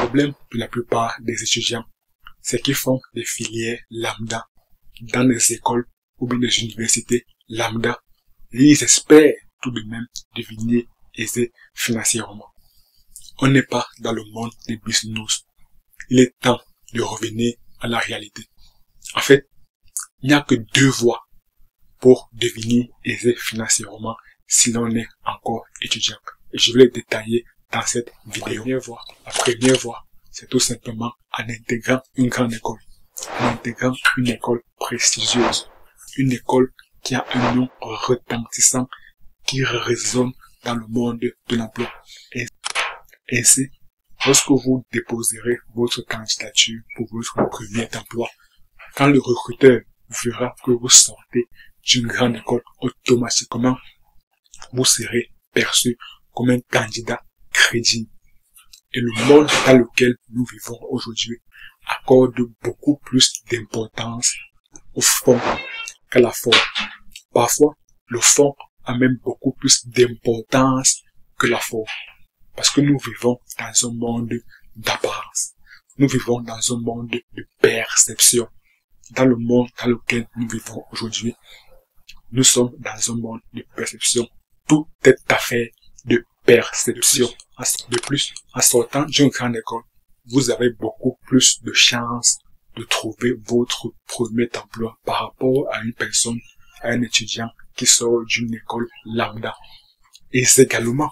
problème de la plupart des étudiants, c'est qu'ils font des filières lambda dans des écoles ou bien des universités lambda. Et ils espèrent tout de même devenir aisés financièrement. On n'est pas dans le monde des business. Il est temps de revenir à la réalité. En fait, il n'y a que deux voies pour devenir aisé financièrement si l'on est encore étudiant. Et je vais les détailler dans cette vidéo. La première voie, c'est tout simplement en intégrant une grande école. En intégrant une école prestigieuse. Une école qui a un nom retentissant qui résonne dans le monde de l'emploi. Et ainsi, lorsque vous déposerez votre candidature pour votre premier emploi, quand le recruteur verra que vous sortez d'une grande école, automatiquement, vous serez perçu comme un candidat crédible. Et le monde dans lequel nous vivons aujourd'hui accorde beaucoup plus d'importance au fond qu'à la forme. Parfois, le fond a même beaucoup plus d'importance que la forme. Parce que nous vivons dans un monde d'apparence. Nous vivons dans un monde de perception. Dans le monde dans lequel nous vivons aujourd'hui, nous sommes dans un monde de perception. Tout est affaire de perception. De plus, en sortant d'une grande école, vous avez beaucoup plus de chances de trouver votre premier emploi par rapport à une personne, à un étudiant qui sort d'une école lambda. Et également,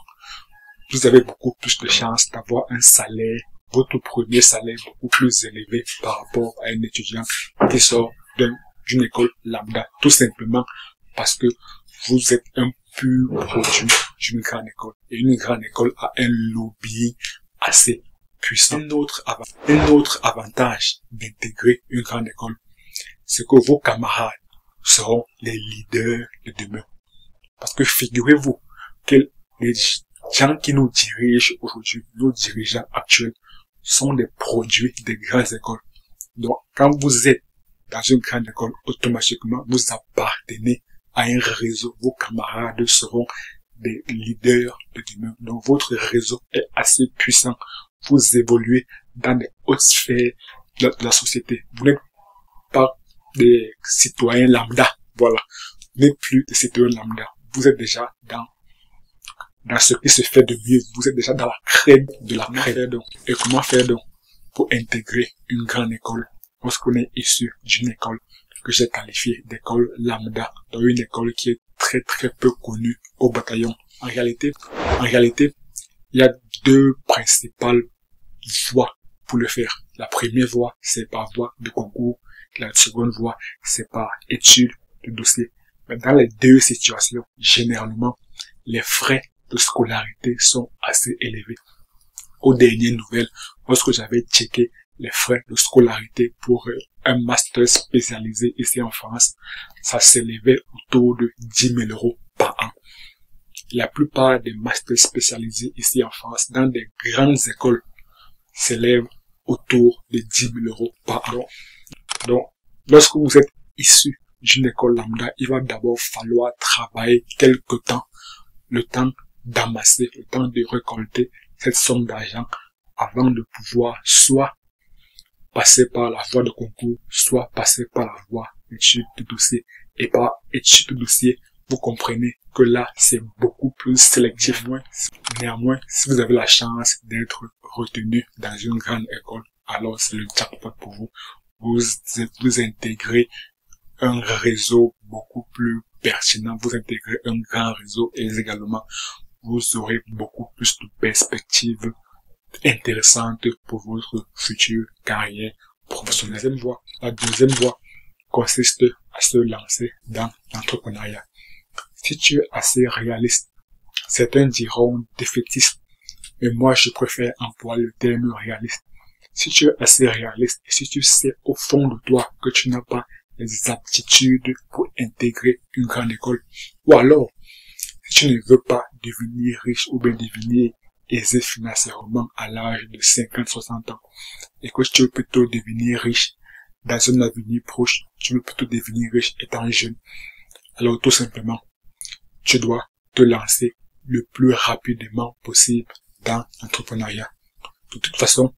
vous avez beaucoup plus de chances d'avoir un salaire, votre premier salaire beaucoup plus élevé par rapport à un étudiant qui sort d'une école lambda. Tout simplement parce que vous êtes un pur produit d'une grande école. Et une grande école a un lobby assez puissant. Un autre avantage d'intégrer une grande école, c'est que vos camarades seront les leaders de demain. Parce que figurez-vous que les gens qui nous dirigent aujourd'hui, nos dirigeants actuels, sont des produits des grandes écoles. Donc, quand vous êtes dans une grande école, automatiquement, vous appartenez à un réseau. Vos camarades seront des leaders de demain. Donc, votre réseau est assez puissant. Vous évoluez dans les hautes sphères de la société. Vous n'êtes pas des citoyens lambda. Voilà. Vous n'êtes plus des citoyens lambda. Vous êtes déjà dans ce qui se fait de mieux. Vous êtes déjà dans la crème de la crème. Et comment faire donc pour intégrer une grande école lorsqu'on est issu d'une école que j'ai qualifiée d'école lambda, dans une école qui est très très peu connue au bataillon. En réalité, il y a deux principales voies pour le faire. La première voie, c'est par voie de concours. La seconde voie, c'est par étude de dossier. Mais dans les deux situations, généralement, les frais de scolarité sont assez élevés. Aux dernières nouvelles, lorsque j'avais checké les frais de scolarité pour un master spécialisé ici en France, ça s'élevait autour de 10 000 € par an. La plupart des masters spécialisés ici en France, dans des grandes écoles, s'élèvent autour de 10 000 € par an. Donc, lorsque vous êtes issu d'une école lambda, il va d'abord falloir travailler quelque temps, le temps d'amasser, le temps de récolter cette somme d'argent avant de pouvoir soit passer par la voie de concours, soit passer par la voie d'étude de dossier. Et par étude de dossier, vous comprenez que là, c'est beaucoup plus sélectif. Néanmoins, si vous avez la chance d'être retenu dans une grande école, alors c'est le jackpot pour vous. Vous intégrez un réseau beaucoup plus pertinent, vous intégrez un grand réseau et également, vous aurez beaucoup plus de perspectives intéressantes pour votre future carrière professionnelle. La deuxième voie consiste à se lancer dans l'entrepreneuriat. Si tu es assez réaliste, certains diront défaitiste, mais moi je préfère employer le terme réaliste. Si tu es assez réaliste et si tu sais au fond de toi que tu n'as pas les aptitudes pour intégrer une grande école, ou alors si tu ne veux pas devenir riche ou bien devenir aisé financièrement à l'âge de 50-60 ans et que tu veux plutôt devenir riche dans un avenir proche, tu veux plutôt devenir riche étant jeune, alors tout simplement tu dois te lancer le plus rapidement possible dans l'entrepreneuriat. De toute façon,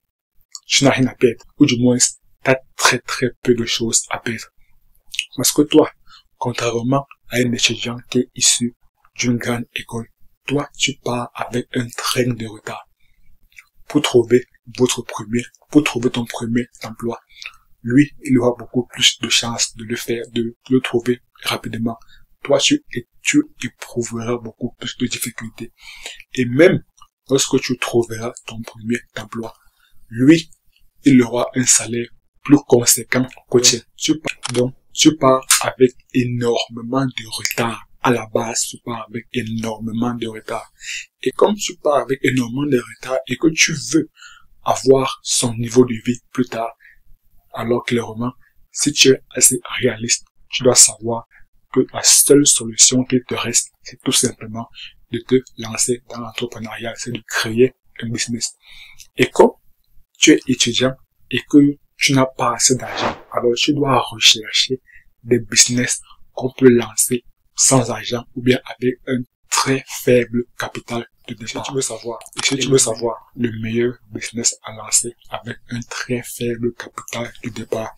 tu n'as rien à perdre, ou du moins, tu as très très peu de choses à perdre. Parce que toi, contrairement à un étudiant qui est issu d'une grande école, toi, tu pars avec un train de retard pour trouver ton premier emploi. Lui, il aura beaucoup plus de chances de le trouver rapidement. Toi, tu éprouveras beaucoup plus de difficultés. Et même lorsque tu trouveras ton premier emploi, lui, il aura un salaire plus conséquent que tien. Donc, tu pars avec énormément de retard. À la base, tu pars avec énormément de retard. Et comme tu pars avec énormément de retard et que tu veux avoir son niveau de vie plus tard, alors clairement, si tu es assez réaliste, tu dois savoir que la seule solution qui te reste, c'est tout simplement de te lancer dans l'entrepreneuriat, c'est de créer un business. Et comme tu es étudiant et que tu n'as pas assez d'argent, alors tu dois rechercher des business qu'on peut lancer sans argent ou bien avec un très faible capital de départ. Si tu veux savoir le meilleur business à lancer avec un très faible capital de départ,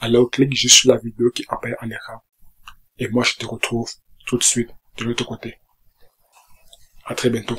alors clique juste sur la vidéo qui apparaît à l'écran et moi je te retrouve tout de suite de l'autre côté. À très bientôt.